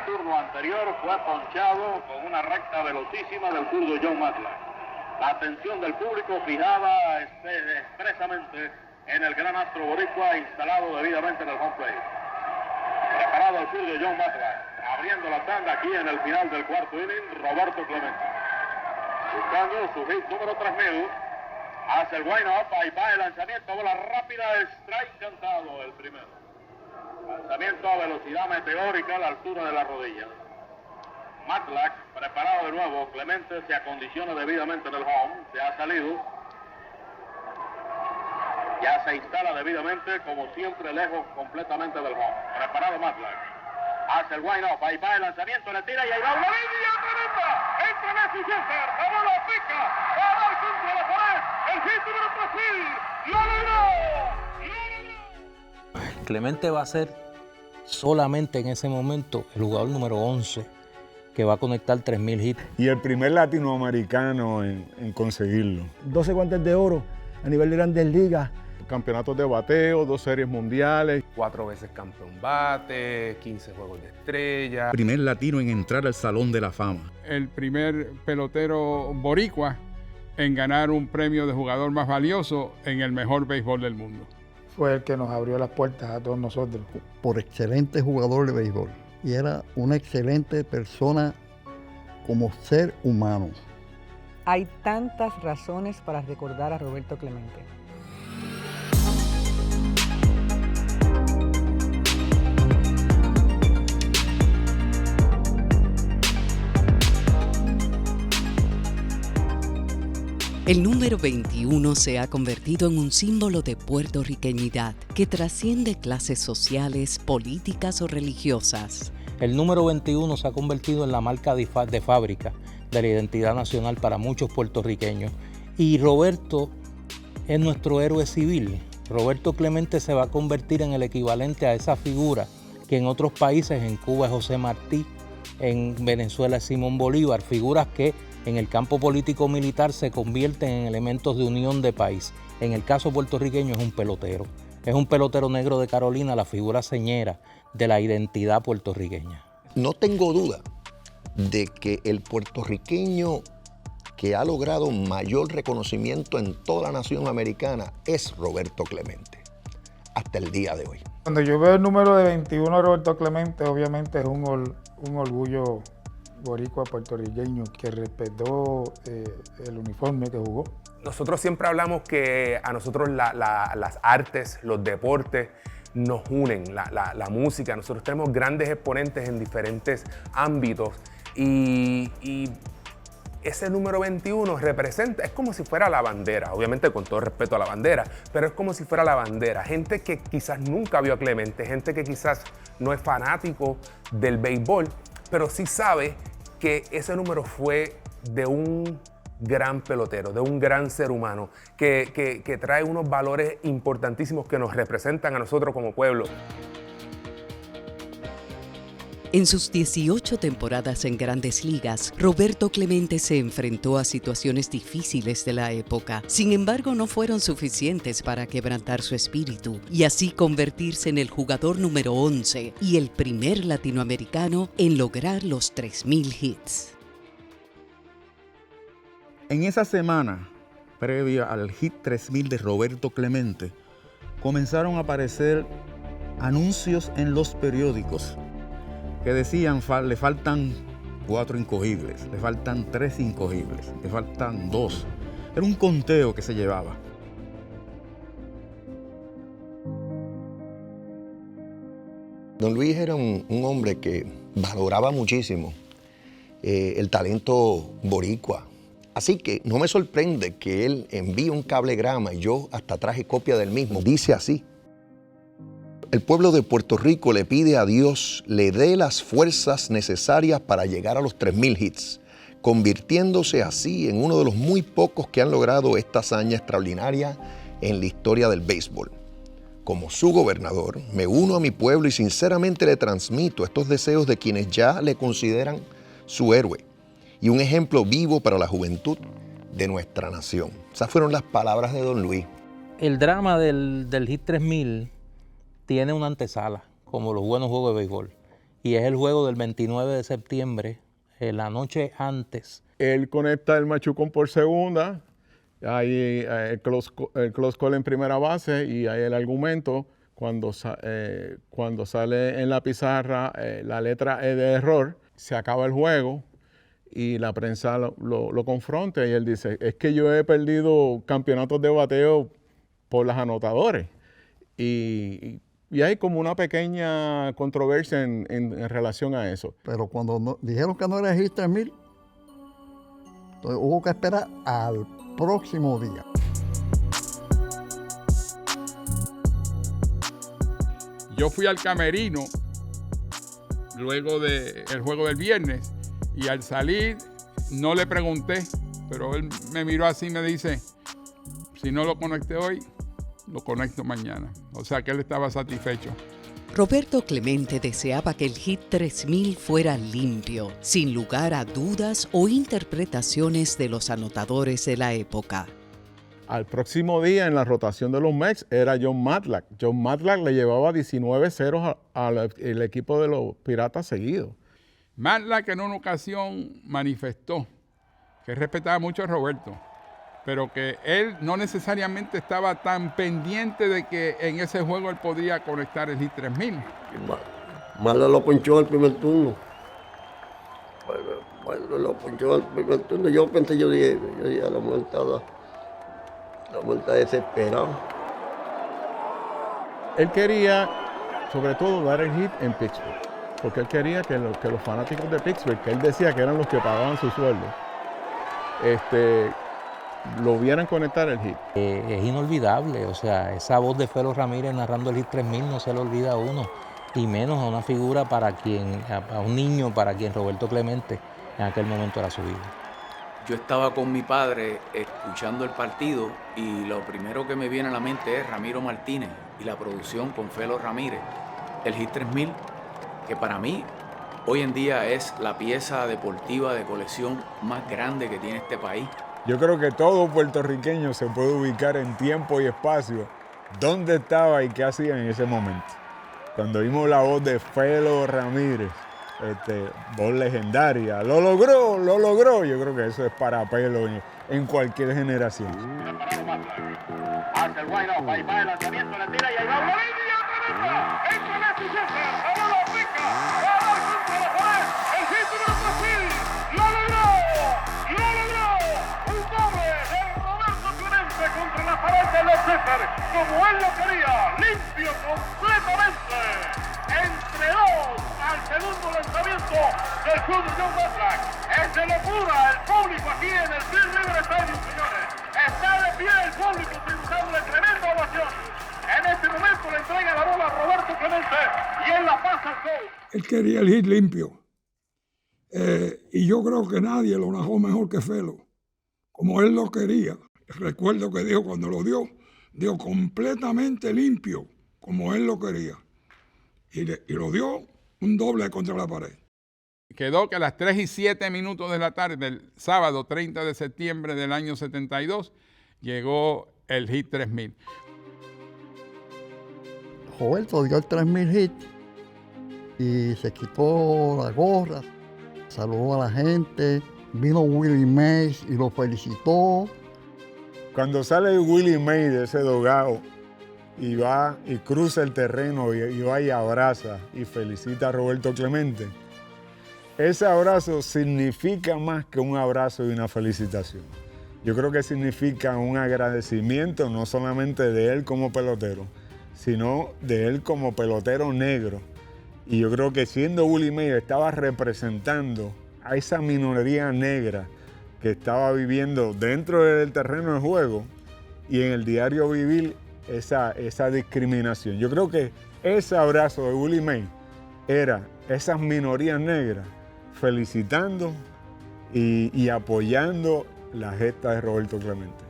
turno anterior fue ponchado con una recta velocísima del zurdo Jon Matlack. La atención del público fijada expresamente en el gran astro boricua instalado debidamente en el home plate. Preparado el zurdo Jon Matlack, abriendo la tanda aquí en el final del cuarto inning, Roberto Clemente. Buscando su hit número 3000, hace el wind-up, ahí va el lanzamiento, bola rápida, strike cantado el primero. Lanzamiento a velocidad meteórica a la altura de la rodilla. Matlack, preparado de nuevo, Clemente se acondiciona debidamente en el home, se ha salido. Ya se instala debidamente, como siempre, lejos completamente del home. Preparado Matlack. Hace el wind-up, ahí va el lanzamiento, le tira y ahí va una línea tremenda. Entre Messi y César, la bola pica, va a dar contra la pared. El hit número 3000, ¡lo logró! Clemente va a ser solamente en ese momento el jugador número 11 que va a conectar 3000 hits. Y el primer latinoamericano en conseguirlo. 12 guantes de oro a nivel de Grandes Ligas. Campeonatos de bateo, 2 series mundiales. 4 veces campeón bate, 15 juegos de estrella. Primer latino en entrar al Salón de la Fama. El primer pelotero boricua en ganar un premio de jugador más valioso en el mejor béisbol del mundo. Fue el que nos abrió las puertas a todos nosotros. Por excelente jugador de béisbol. Y era una excelente persona como ser humano. Hay tantas razones para recordar a Roberto Clemente. El número 21 se ha convertido en un símbolo de puertorriqueñidad que trasciende clases sociales, políticas o religiosas. El número 21 se ha convertido en la marca de fábrica de la identidad nacional para muchos puertorriqueños. Y Roberto es nuestro héroe civil. Roberto Clemente se va a convertir en el equivalente a esa figura que en otros países, en Cuba es José Martí, en Venezuela es Simón Bolívar, figuras que en el campo político-militar se convierten en elementos de unión de país. En el caso puertorriqueño es un pelotero negro de Carolina, la figura señera de la identidad puertorriqueña. No tengo duda de que el puertorriqueño que ha logrado mayor reconocimiento en toda la nación americana es Roberto Clemente, hasta el día de hoy. Cuando yo veo el número de 21 de Roberto Clemente, obviamente es un orgullo boricua puertorriqueño que respetó el uniforme que jugó. Nosotros siempre hablamos que a nosotros las artes, los deportes nos unen, la música. Nosotros tenemos grandes exponentes en diferentes ámbitos y ese número 21 representa, es como si fuera la bandera, obviamente con todo respeto a la bandera, pero es como si fuera la bandera. Gente que quizás nunca vio a Clemente, gente que quizás no es fanático del béisbol, pero sí sabe que ese número fue de un gran pelotero, de un gran ser humano, que trae unos valores importantísimos que nos representan a nosotros como pueblo. En sus 18 temporadas en Grandes Ligas, Roberto Clemente se enfrentó a situaciones difíciles de la época. Sin embargo, no fueron suficientes para quebrantar su espíritu y así convertirse en el jugador número 11 y el primer latinoamericano en lograr los 3000 hits. En esa semana, previa al hit 3000 de Roberto Clemente, comenzaron a aparecer anuncios en los periódicos que decían le faltan 4 incogibles, le faltan 3 incogibles, le faltan 2. Era un conteo que se llevaba. Don Luis era un hombre que valoraba muchísimo el talento boricua. Así que no me sorprende que él envíe un cablegrama y yo hasta traje copia del mismo. Dice así: el pueblo de Puerto Rico le pide a Dios le dé las fuerzas necesarias para llegar a los 3000 hits, convirtiéndose así en uno de los muy pocos que han logrado esta hazaña extraordinaria en la historia del béisbol. Como su gobernador, me uno a mi pueblo y sinceramente le transmito estos deseos de quienes ya le consideran su héroe y un ejemplo vivo para la juventud de nuestra nación. Esas fueron las palabras de don Luis. El drama del hit 3000 tiene una antesala, como los buenos juegos de béisbol. y es el juego del 29 de septiembre, la noche antes. Él conecta el machucón por segunda, hay el close call en primera base y hay el argumento cuando sale en la pizarra la letra E de error, se acaba el juego y la prensa lo confronta y él dice, es que yo he perdido campeonatos de bateo por los anotadores. Y hay como una pequeña controversia en relación a eso. Pero cuando dijeron que no era el hit 3000, entonces hubo que esperar al próximo día. Yo fui al camerino luego del juego del viernes y al salir no le pregunté, pero él me miró así y me dice, si no lo conecté hoy, lo conecto mañana. O sea que él estaba satisfecho. Roberto Clemente deseaba que el hit 3000 fuera limpio, sin lugar a dudas o interpretaciones de los anotadores de la época. Al próximo día en la rotación de los Mets era Jon Matlack. Jon Matlack le llevaba 19 ceros al equipo de los Piratas seguidos. Matlack en una ocasión manifestó que respetaba mucho a Roberto, pero que él no necesariamente estaba tan pendiente de que en ese juego él podría conectar el hit 3000. Matlack lo ponchó al primer turno. Bueno, lo ponchó al primer turno. Yo dije, a la muerte desesperado. Él quería, sobre todo, dar el hit en Pittsburgh, porque él quería que los fanáticos de Pittsburgh, que él decía que eran los que pagaban su sueldo, lo vieran conectar el hit. Es inolvidable, o sea, esa voz de Felo Ramírez narrando el hit 3000 no se le olvida a uno, y menos a una figura a un niño para quien Roberto Clemente en aquel momento era su vida. Yo estaba con mi padre escuchando el partido y lo primero que me viene a la mente es Ramiro Martínez y la producción con Felo Ramírez. El hit 3000, que para mí hoy en día es la pieza deportiva de colección más grande que tiene este país. Yo creo que todo puertorriqueño se puede ubicar en tiempo y espacio dónde estaba y qué hacía en ese momento. Cuando vimos la voz de Felo Ramírez, voz legendaria, lo logró. Yo creo que eso es para pelo en cualquier generación. Hace el wide off, ahí va el lanzamiento, le tira y ahí va Bolivia, entra su center, ahora lo aplica, va a dar contra la pared, el hit de Brasil, lo logró, un doble de Roberto Clemente contra la pared de los César, como él lo quería, limpio completamente, entre dos al segundo lanzamiento del club de Jon Matlack. Es de locura el público aquí en el Green River Stadium, señores. Está de pie el público tributándole tremenda ovación. En este momento le entrega la bola a Roberto Clemente y él la pasa al gol. Él quería el hit limpio. Y yo creo que nadie lo narró mejor que Felo, como él lo quería. Recuerdo que dijo cuando lo dio completamente limpio, como él lo quería. Y lo dio un doble contra la pared. Quedó que a las 3:07 de la tarde del sábado 30 de septiembre del año 72 llegó el hit 3000. Roberto dio el 3000 hit y se quitó la gorra, saludó a la gente, vino Willie Mays y lo felicitó. Cuando sale Willie Mays de ese dogado y va y cruza el terreno y va y abraza y felicita a Roberto Clemente, ese abrazo significa más que un abrazo y una felicitación. Yo creo que significa un agradecimiento no solamente de él como pelotero, sino de él como pelotero negro. Y yo creo que siendo Willie Mays estaba representando a esa minoría negra que estaba viviendo dentro del terreno de juego y en el diario vivir esa discriminación. Yo creo que ese abrazo de Willie Mays era esas minorías negras felicitando y apoyando la gesta de Roberto Clemente.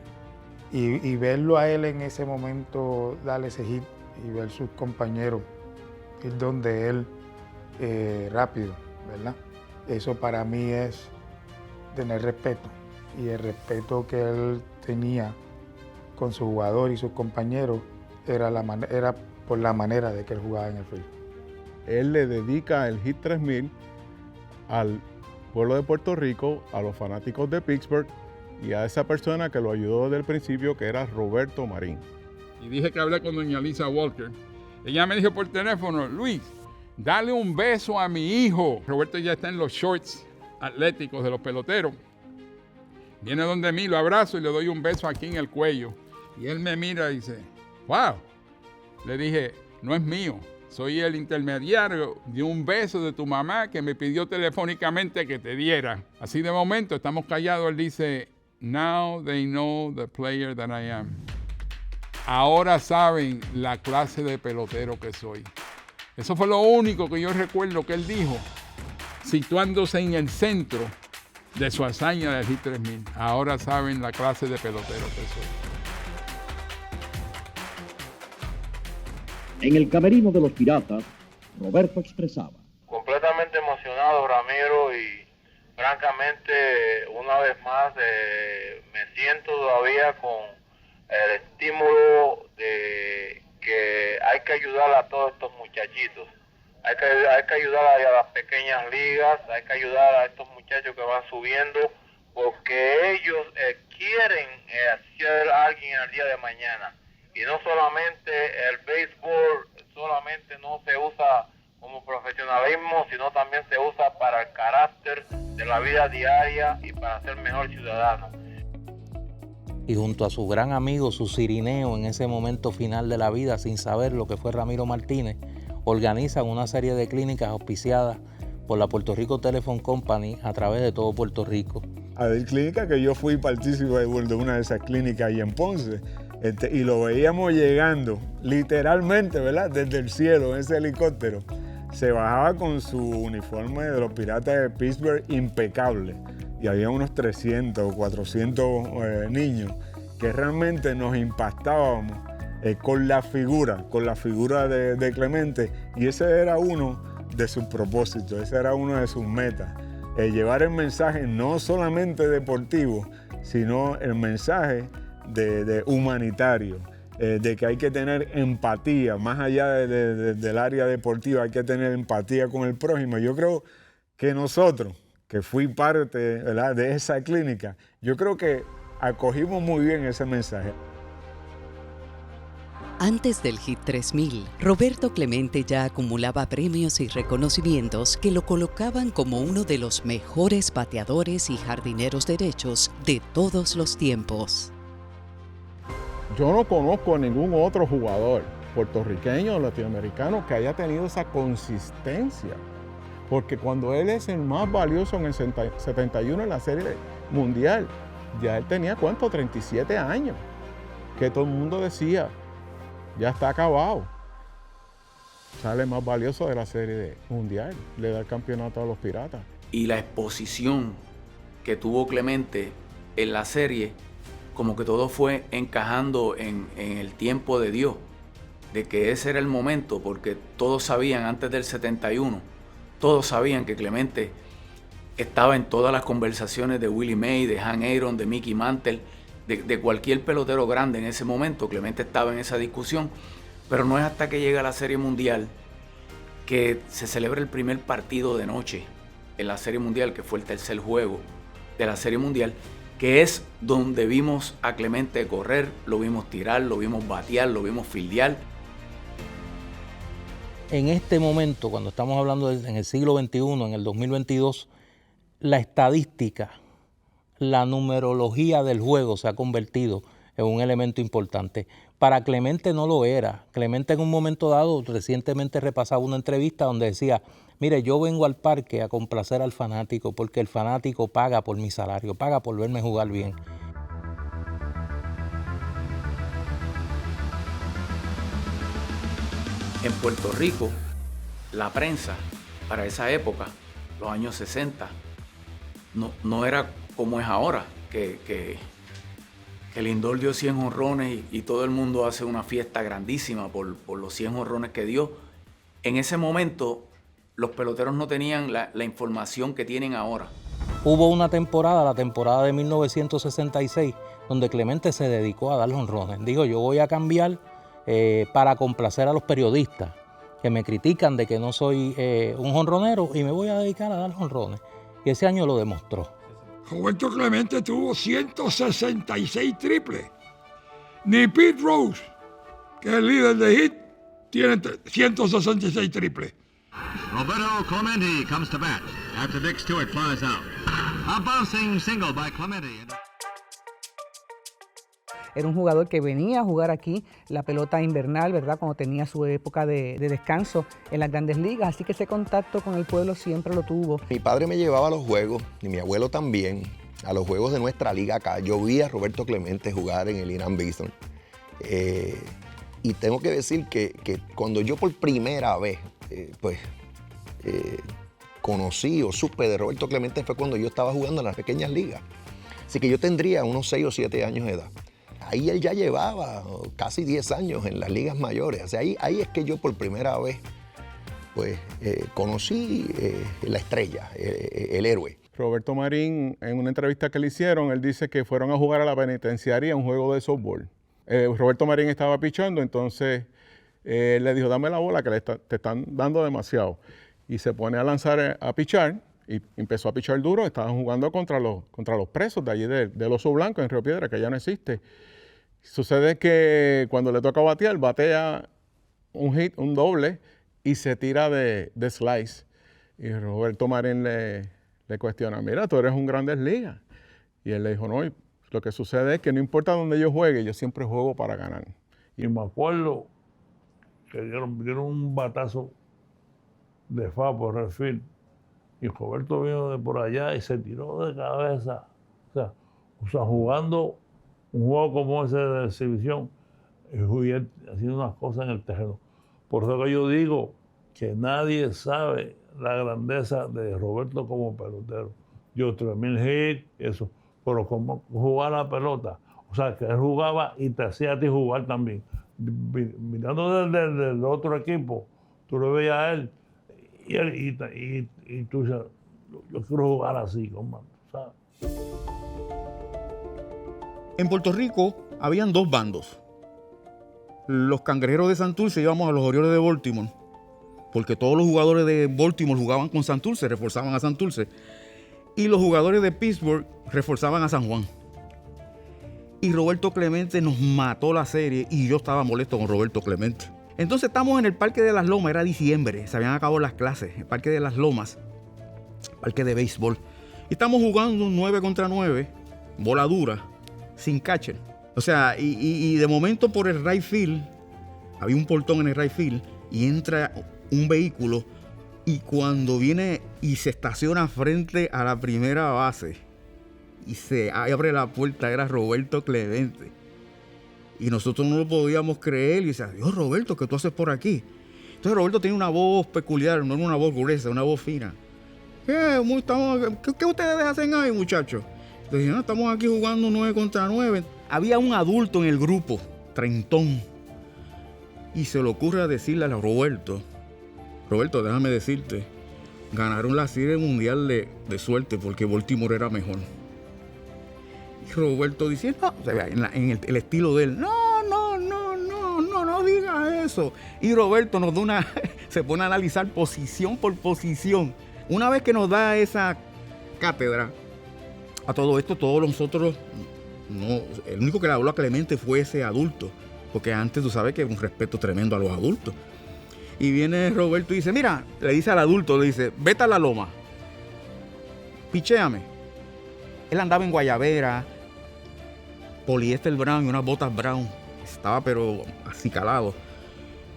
Y verlo a él en ese momento darle ese hit y ver sus compañeros ir donde él rápido, ¿verdad? Eso para mí es tener respeto, y el respeto que él tenía con su jugador y sus compañeros era por la manera de que él jugaba en el field. él le dedica el hit 3000 al pueblo de Puerto Rico, a los fanáticos de Pittsburgh y a esa persona que lo ayudó desde el principio, que era Roberto Marín. Y dije que hablé con doña Lisa Walker. Ella me dijo por teléfono, Luis, dale un beso a mi hijo. Roberto ya está en los shorts atléticos de los peloteros. Viene donde mí, lo abrazo y le doy un beso aquí en el cuello. Y él me mira y dice, wow. Le dije, no es mío. Soy el intermediario de un beso de tu mamá que me pidió telefónicamente que te diera. Así de momento estamos callados. Él dice, now they know the player that I am. Ahora saben la clase de pelotero que soy. Eso fue lo único que yo recuerdo que él dijo, situándose en el centro de su hazaña del hit 3000. Ahora saben la clase de pelotero que soy. En el camerino de los Piratas, Roberto expresaba. Completamente emocionado, Ramiro, y francamente, una vez más, me siento todavía con el estímulo de que hay que ayudar a todos estos muchachitos. Hay que ayudar a las pequeñas ligas, hay que ayudar a estos muchachos que van subiendo, porque ellos quieren ser alguien el día de mañana. Y no solamente el béisbol, solamente no se usa como profesionalismo, sino también se usa para el carácter de la vida diaria y para ser mejor ciudadano. Y junto a su gran amigo, su cirineo en ese momento final de la vida, sin saber lo que fue Ramiro Martínez, organizan una serie de clínicas auspiciadas por la Puerto Rico Telephone Company a través de todo Puerto Rico. Hay clínicas que yo fui partícipe de una de esas clínicas ahí en Ponce. Y lo veíamos llegando, literalmente, ¿verdad? Desde el cielo, en ese helicóptero. Se bajaba con su uniforme de los Piratas de Pittsburgh impecable. Y había unos 300 o 400 niños que realmente nos impactábamos con la figura de Clemente. Y ese era uno de sus propósitos, ese era uno de sus metas. Llevar el mensaje no solamente deportivo, sino el mensaje de humanitario, de que hay que tener empatía, más allá del área deportiva, hay que tener empatía con el prójimo. Yo creo que nosotros, que fui parte, ¿verdad?, de esa clínica, yo creo que acogimos muy bien ese mensaje. Antes del hit 3000, Roberto Clemente ya acumulaba premios y reconocimientos que lo colocaban como uno de los mejores bateadores y jardineros derechos de todos los tiempos. Yo no conozco a ningún otro jugador puertorriqueño o latinoamericano que haya tenido esa consistencia. Porque cuando él es el más valioso en el 71 en la Serie Mundial, ya él tenía, ¿cuánto? 37 años. Que todo el mundo decía, ya está acabado. Sale más valioso de la Serie Mundial, le da el campeonato a los Piratas. Y la exposición que tuvo Clemente en la serie, como que todo fue encajando en el tiempo de Dios, de que ese era el momento, porque todos sabían antes del 71, todos sabían que Clemente estaba en todas las conversaciones de Willie May, de Hank Aaron, de Mickey Mantle, de cualquier pelotero grande en ese momento. Clemente estaba en esa discusión, pero no es hasta que llega la Serie Mundial que se celebra el primer partido de noche en la Serie Mundial, que fue el tercer juego de la Serie Mundial, que es donde vimos a Clemente correr, lo vimos tirar, lo vimos batear, lo vimos fildear. En este momento, cuando estamos hablando en el siglo XXI, en el 2022, la estadística, la numerología del juego se ha convertido en un elemento importante. Para Clemente no lo era. Clemente en un momento dado, recientemente repasaba una entrevista donde decía, mire, yo vengo al parque a complacer al fanático porque el fanático paga por mi salario, paga por verme jugar bien. En Puerto Rico, la prensa para esa época, los años 60, no era como es ahora, que Lindor dio 100 jonrones y todo el mundo hace una fiesta grandísima por los 100 jonrones que dio. En ese momento, los peloteros no tenían la información que tienen ahora. Hubo una temporada, la temporada de 1966, donde Clemente se dedicó a dar jonrones. Digo, yo voy a cambiar para complacer a los periodistas. que me critican de que no soy un jonronero y me voy a dedicar a dar jonrones. Y ese año lo demostró. Roberto Clemente tuvo 166 triples. Ni Pete Rose, que es el líder de hit, tiene 166 triples. Roberto Clemente comes to bat after Dick Stewart flies out. A bouncing single by Clemente. Era un jugador que venía a jugar aquí la pelota invernal, ¿verdad? Cuando tenía su época de descanso en las Grandes Ligas, así que ese contacto con el pueblo siempre lo tuvo. Mi padre me llevaba a los juegos, y mi abuelo también, a los juegos de nuestra liga acá. Yo vi a Roberto Clemente jugar en el Irán Bison. Y tengo que decir que cuando yo por primera vez, conocí o supe de Roberto Clemente fue cuando yo estaba jugando en las pequeñas ligas. Así que yo tendría unos 6 o 7 años de edad. Ahí él ya llevaba casi 10 años en las ligas mayores. O sea, ahí es que yo por primera vez conocí la estrella, el héroe. Roberto Marín, en una entrevista que le hicieron, él dice que fueron a jugar a la penitenciaría un juego de softball. Roberto Marín estaba pichando, entonces le dijo, dame la bola que te están dando demasiado. Y se pone a lanzar, a pichar, y empezó a pichar duro. Estaban jugando contra los presos de allí del Oso Blanco en Río Piedra, que ya no existe. Sucede que cuando le toca batear, batea un hit, un doble, y se tira de slice. Y Roberto Marín le cuestiona, mira, tú eres un Grandes Ligas. Y él le dijo, no, lo que sucede es que no importa dónde yo juegue, yo siempre juego para ganar. Y me acuerdo que dieron un batazo de fa por refil. Y Roberto vino de por allá y se tiró de cabeza. O sea, jugando un juego como ese de exhibición, y haciendo unas cosas en el terreno. Por eso que yo digo que nadie sabe la grandeza de Roberto como pelotero. Yo 3,000 hits, eso. Pero como jugar la pelota, o sea, que él jugaba y te hacía a ti jugar también. Mirando desde el otro equipo, tú lo veías a él y tú dices, yo quiero jugar así, comando, ¿sabes? En Puerto Rico habían 2 bandos. Los Cangrejeros de Santurce íbamos a los Orioles de Baltimore, porque todos los jugadores de Baltimore jugaban con Santurce, reforzaban a Santurce, y los jugadores de Pittsburgh reforzaban a San Juan. Y Roberto Clemente nos mató la serie y yo estaba molesto con Roberto Clemente. Entonces estamos en el Parque de las Lomas, era diciembre, se habían acabado las clases, el Parque de las Lomas, parque de béisbol. Y estamos jugando un 9 contra 9, bola dura, sin catcher. O sea, y de momento por el right field, había un portón en el right field, y entra un vehículo, y cuando viene y se estaciona frente a la primera base, y se abre la puerta, era Roberto Clemente. Y nosotros no lo podíamos creer, y decía, Dios, Roberto, ¿qué tú haces por aquí? Entonces Roberto tiene una voz peculiar, no era una voz gruesa, una voz fina. ¿Qué ustedes hacen ahí, muchachos? Entonces, no, estamos aquí jugando 9 contra 9. Había un adulto en el grupo, treintón, y se le ocurre decirle a Roberto, déjame decirte, ganaron la Serie Mundial de suerte porque Baltimore era mejor. Y Roberto dice, no, o sea, en el estilo de él, no diga eso. Y Roberto nos da se pone a analizar posición por posición. Una vez que nos da esa cátedra, a todo esto, todos nosotros, no, el único que le habló a Clemente fue ese adulto, porque antes tú sabes que es un respeto tremendo a los adultos. Y viene Roberto y dice, mira, le dice al adulto, le dice, vete a la loma, pichéame. Él andaba en guayabera, poliéster brown y unas botas brown, estaba pero acicalado.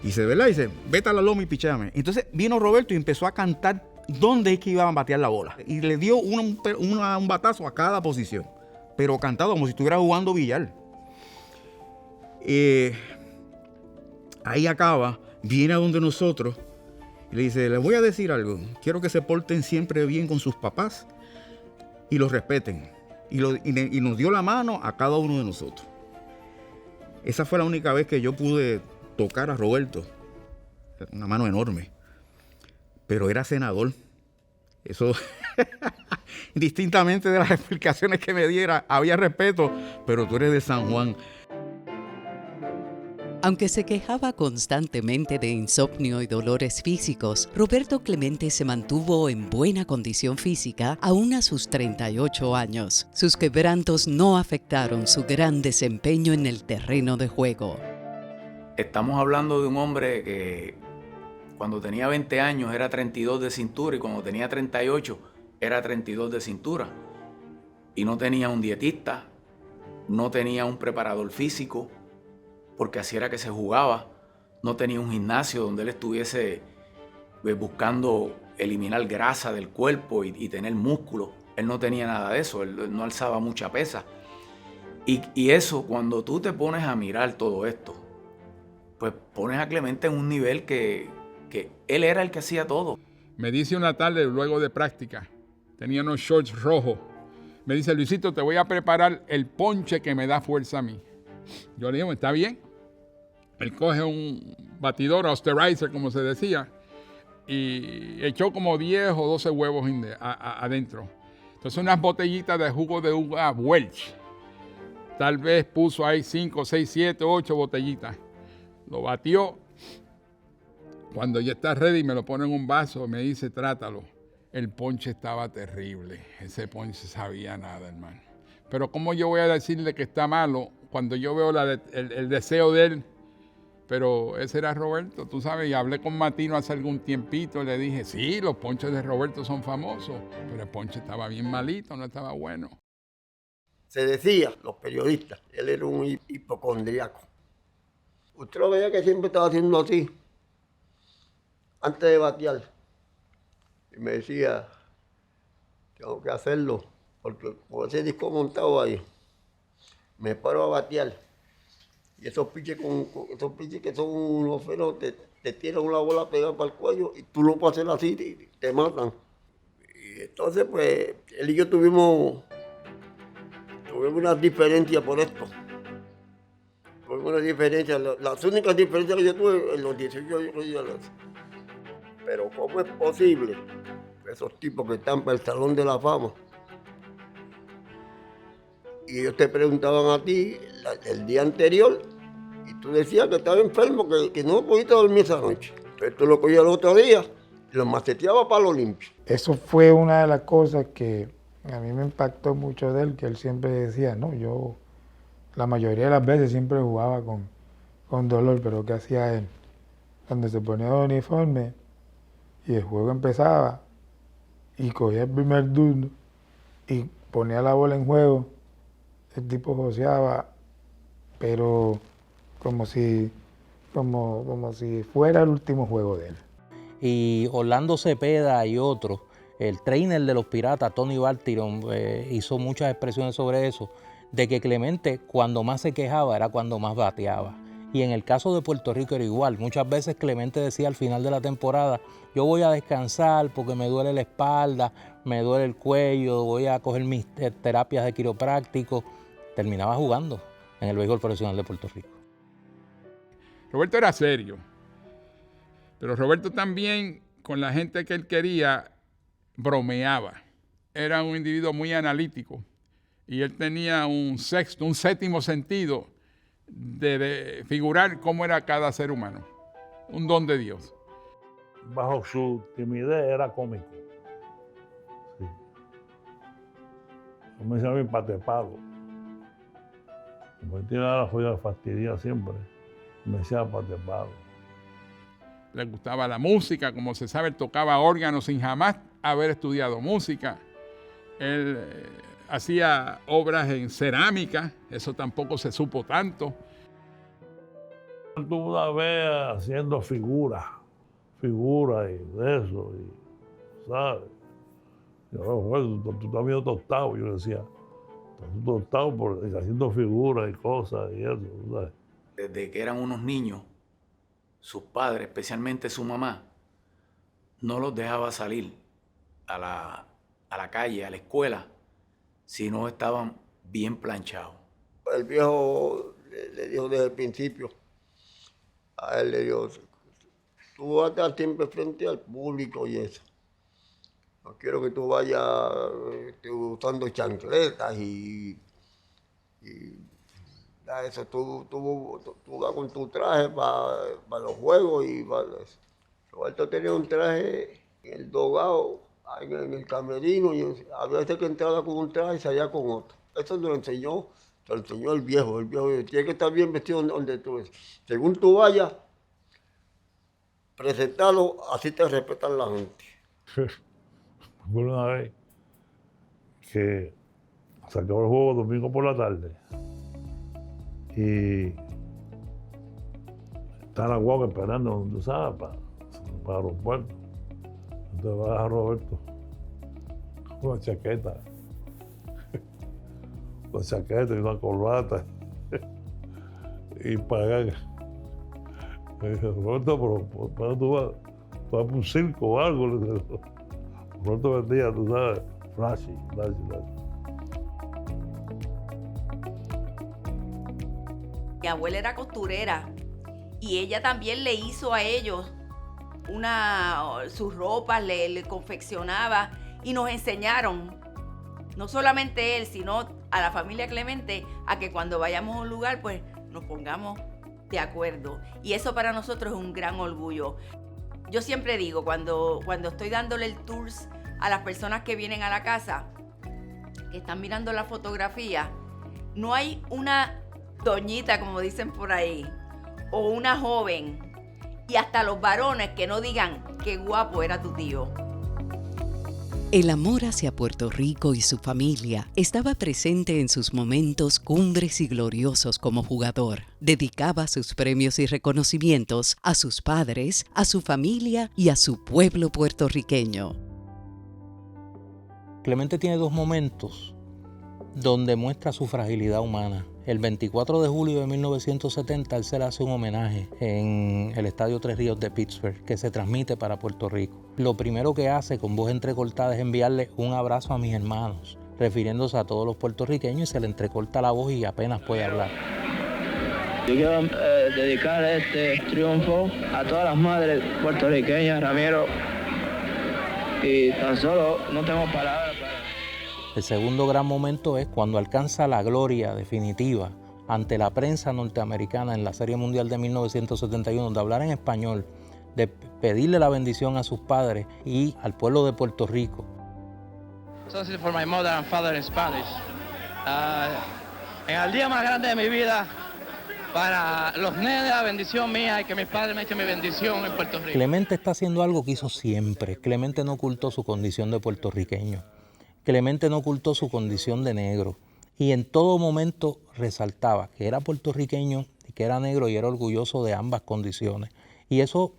Y dice, ¿verdad? Dice, vete a la loma y pichéame. Entonces vino Roberto y empezó a cantar dónde es que iban a batear la bola. Y le dio un batazo a cada posición, pero cantado como si estuviera jugando billar. Ahí acaba, viene a donde nosotros y le dice, les voy a decir algo, quiero que se porten siempre bien con sus papás y los respeten. Y nos dio la mano a cada uno de nosotros. Esa fue la única vez que yo pude tocar a Roberto, una mano enorme. Pero era senador. Eso, distintamente de las explicaciones que me diera, había respeto, pero tú eres de San Juan. Aunque se quejaba constantemente de insomnio y dolores físicos, Roberto Clemente se mantuvo en buena condición física aún a sus 38 años. Sus quebrantos no afectaron su gran desempeño en el terreno de juego. Estamos hablando de un hombre que cuando tenía 20 años era 32 de cintura y cuando tenía 38 era 32 de cintura. Y no tenía un dietista, no tenía un preparador físico, porque así era que se jugaba. No tenía un gimnasio donde él estuviese buscando eliminar grasa del cuerpo y tener músculo. Él no tenía nada de eso, él no alzaba mucha pesa. Y eso, cuando tú te pones a mirar todo esto, pues pones a Clemente en un nivel que él era el que hacía todo. Me dice una tarde, luego de práctica, tenía unos shorts rojos. Me dice, Luisito, te voy a preparar el ponche que me da fuerza a mí. Yo le digo, está bien. Él coge un batidor, austerizer, como se decía, y echó como 10 o 12 huevos adentro. Entonces unas botellitas de jugo de uva Welch. Tal vez puso ahí 5, 6, 7, 8 botellitas. Lo batió. Cuando ya está ready, me lo pone en un vaso, me dice, trátalo. El ponche estaba terrible. Ese ponche sabía nada, hermano. Pero ¿cómo yo voy a decirle que está malo cuando yo veo el deseo de él? Pero ese era Roberto, tú sabes, y hablé con Matino hace algún tiempito, le dije, sí, los ponches de Roberto son famosos, pero el ponche estaba bien malito, no estaba bueno. Se decía, los periodistas, él era un hipocondriaco. Usted lo veía que siempre estaba haciendo así, antes de batear. Y me decía, tengo que hacerlo, porque con ese disco montado ahí, me paro a batear. Y esos piches que son unos feros, te tiran una bola pegada para el cuello y tú lo puedes hacer así y te matan. Y entonces, pues, él y yo tuvimos una diferencia por esto. Tuvimos una diferencia, las únicas diferencias que yo tuve en los 18 años. Pero ¿cómo es posible esos tipos que están para el Salón de la Fama? Y ellos te preguntaban a ti el día anterior y tú decías que estaba enfermo, que no pudiste dormir esa noche. Entonces tú lo cogías el otro día y lo maceteabas para lo limpio. Eso fue una de las cosas que a mí me impactó mucho de él, que él siempre decía, no, yo la mayoría de las veces siempre jugaba con dolor, pero ¿qué hacía él? Cuando se ponía el uniforme y el juego empezaba y cogía el primer turno y ponía la bola en juego, el tipo joseaba, pero como si fuera el último juego de él. Y Orlando Cepeda y otros, el trainer de los Piratas, Tony Bartiron, hizo muchas expresiones sobre eso, de que Clemente cuando más se quejaba era cuando más bateaba. Y en el caso de Puerto Rico era igual. Muchas veces Clemente decía al final de la temporada, yo voy a descansar porque me duele la espalda, me duele el cuello, voy a coger mis terapias de quiropráctico. Terminaba jugando en el béisbol profesional de Puerto Rico. Roberto era serio, pero Roberto también, con la gente que él quería, bromeaba. Era un individuo muy analítico y él tenía un séptimo sentido de figurar cómo era cada ser humano. Un don de Dios. Bajo su timidez era cómico. Sí. Como decía mi patepalo. Como él tiene la joya fastidia siempre, me decía patepalo. Le gustaba la música, como se sabe, él tocaba órgano sin jamás haber estudiado música. Él hacía obras en cerámica, eso tampoco se supo tanto. Tú una vez haciendo figuras y de eso, y, ¿sabes? Yo, bueno, tú estás medio tostado, yo decía, estás tostado haciendo figuras y cosas y eso, ¿sabes? Desde que eran unos niños, sus padres, especialmente su mamá, no los dejaba salir a la calle, a la escuela, si no estaban bien planchados. El viejo le dijo desde el principio, a él le dijo, tú vas a estar siempre frente al público y eso. No quiero que tú vayas usando chancletas y Ya eso, tú vas con tu traje para los juegos y para eso. Roberto tenía un traje en el dogado, en el camerino, y a veces que entraba con un traje y salía con otro. Eso te lo enseñó el viejo. El viejo tiene que estar bien vestido donde tú ves. Según tú vayas, presentarlo, así te respetan la gente. Fue una vez que se acabó el juego domingo por la tarde y está la guagua esperando, tú sabes, para el aeropuerto. Entonces va a Roberto con una chaqueta y una corbata y pagar. Me dice, Roberto, pero ¿para tú vas? ¿Tú vas para un circo o algo? Roberto vendía, tú sabes, flashy. Mi abuela era costurera y ella también le hizo a ellos sus ropas, le confeccionaba y nos enseñaron, no solamente él, sino a la familia Clemente, a que cuando vayamos a un lugar, pues nos pongamos de acuerdo. Y eso para nosotros es un gran orgullo. Yo siempre digo, cuando estoy dándole el tours a las personas que vienen a la casa, que están mirando la fotografía, no hay una doñita, como dicen por ahí, o una joven, y hasta los varones que no digan qué guapo era tu tío. El amor hacia Puerto Rico y su familia estaba presente en sus momentos cumbres y gloriosos como jugador. Dedicaba sus premios y reconocimientos a sus padres, a su familia y a su pueblo puertorriqueño. Clemente tiene dos momentos donde muestra su fragilidad humana. El 24 de julio de 1970 él se le hace un homenaje en el Estadio Tres Ríos de Pittsburgh, que se transmite para Puerto Rico. Lo primero que hace con voz entrecortada es enviarle un abrazo a mis hermanos, refiriéndose a todos los puertorriqueños, y se le entrecorta la voz y apenas puede hablar. Yo quiero dedicar este triunfo a todas las madres puertorriqueñas, Ramiro, y tan solo no tengo palabras para... El segundo gran momento es cuando alcanza la gloria definitiva ante la prensa norteamericana en la Serie Mundial de 1971, de hablar en español, de pedirle la bendición a sus padres y al pueblo de Puerto Rico. So this is for my mother and father in Spanish. En el día más grande de mi vida, para los nenes, la bendición mía y que mis padres me echen mi bendición en Puerto Rico. Clemente está haciendo algo que hizo siempre. Clemente no ocultó su condición de puertorriqueño. Clemente no ocultó su condición de negro. Y en todo momento resaltaba que era puertorriqueño y que era negro, y era orgulloso de ambas condiciones. Y eso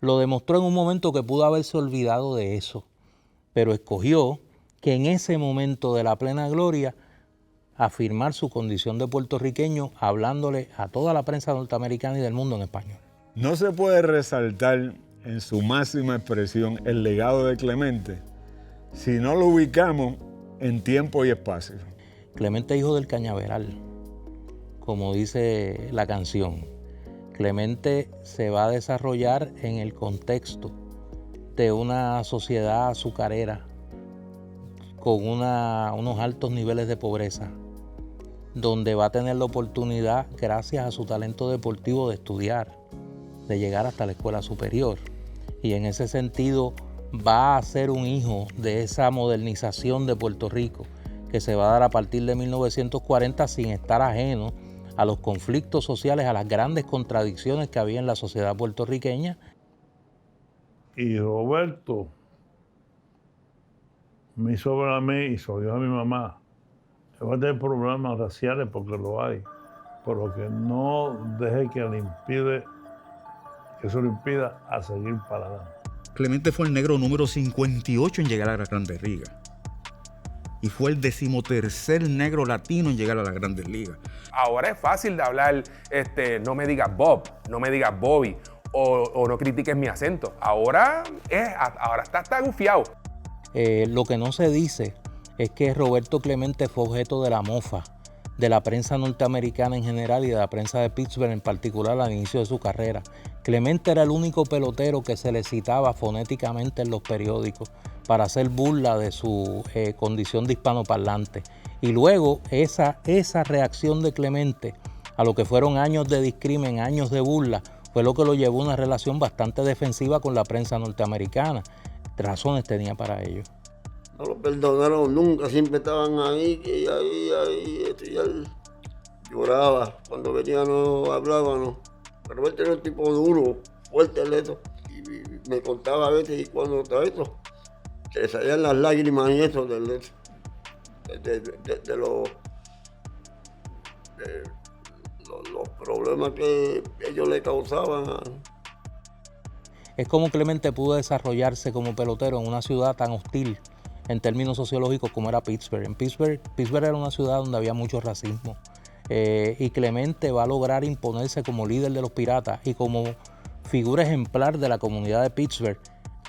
lo demostró en un momento que pudo haberse olvidado de eso. Pero escogió que en ese momento de la plena gloria afirmar su condición de puertorriqueño, hablándole a toda la prensa norteamericana y del mundo en español. No se puede resaltar en su máxima expresión el legado de Clemente si no lo ubicamos en tiempo y espacio. Clemente es hijo del cañaveral, como dice la canción. Clemente se va a desarrollar en el contexto de una sociedad azucarera con unos altos niveles de pobreza, donde va a tener la oportunidad, gracias a su talento deportivo, de estudiar, de llegar hasta la escuela superior. Y en ese sentido va a ser un hijo de esa modernización de Puerto Rico que se va a dar a partir de 1940, sin estar ajeno a los conflictos sociales, a las grandes contradicciones que había en la sociedad puertorriqueña. Y Roberto me hizo ver a mí y se lo dio a mi mamá. Va a tener problemas raciales porque lo hay, pero que no deje que eso le impida a seguir para adelante. Clemente fue el negro número 58 en llegar a las Grandes Ligas. Y fue el 13º negro latino en llegar a las Grandes Ligas. Ahora es fácil de hablar, no me digas Bob, no me digas Bobby, o no critiques mi acento. Ahora está gufiado. Lo que no se dice es que Roberto Clemente fue objeto de la mofa de la prensa norteamericana en general y de la prensa de Pittsburgh en particular al inicio de su carrera. Clemente era el único pelotero que se le citaba fonéticamente en los periódicos para hacer burla de su condición de hispanoparlante. Y luego esa reacción de Clemente a lo que fueron años de discrimen, años de burla, fue lo que lo llevó a una relación bastante defensiva con la prensa norteamericana. Razones tenía para ello. No lo perdonaron nunca, siempre estaban ahí, y y él lloraba. Cuando venía no hablábamos. Pero él tenía un tipo duro, fuerte el esto. Y me contaba a veces, y cuando estaba esto, se le salían las lágrimas y eso de los problemas que ellos le causaban. Es como Clemente pudo desarrollarse como pelotero en una ciudad tan hostil en términos sociológicos como era Pittsburgh. En Pittsburgh era una ciudad donde había mucho racismo. Y Clemente va a lograr imponerse como líder de los Piratas y como figura ejemplar de la comunidad de Pittsburgh,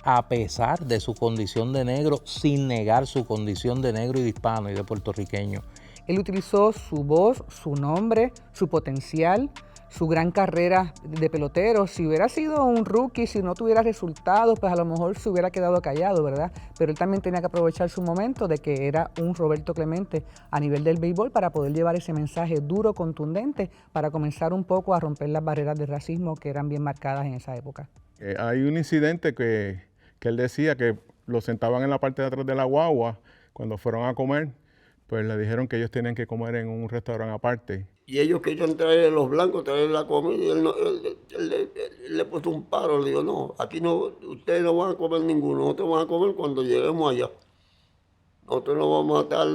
a pesar de su condición de negro, sin negar su condición de negro y de hispano y de puertorriqueño. Él utilizó su voz, su nombre, su potencial, su gran carrera de pelotero. Si hubiera sido un rookie, si no tuviera resultados, pues a lo mejor se hubiera quedado callado, ¿verdad? Pero él también tenía que aprovechar su momento de que era un Roberto Clemente a nivel del béisbol para poder llevar ese mensaje duro, contundente, para comenzar un poco a romper las barreras de racismo que eran bien marcadas en esa época. Hay un incidente que él decía que lo sentaban en la parte de atrás de la guagua cuando fueron a comer, pues le dijeron que ellos tenían que comer en un restaurante aparte. Y ellos querían traer los blancos, traer la comida, y él le puso un paro, le dijo, no, aquí no, ustedes no van a comer ninguno, nosotros vamos a comer cuando lleguemos allá. Nosotros no vamos a estar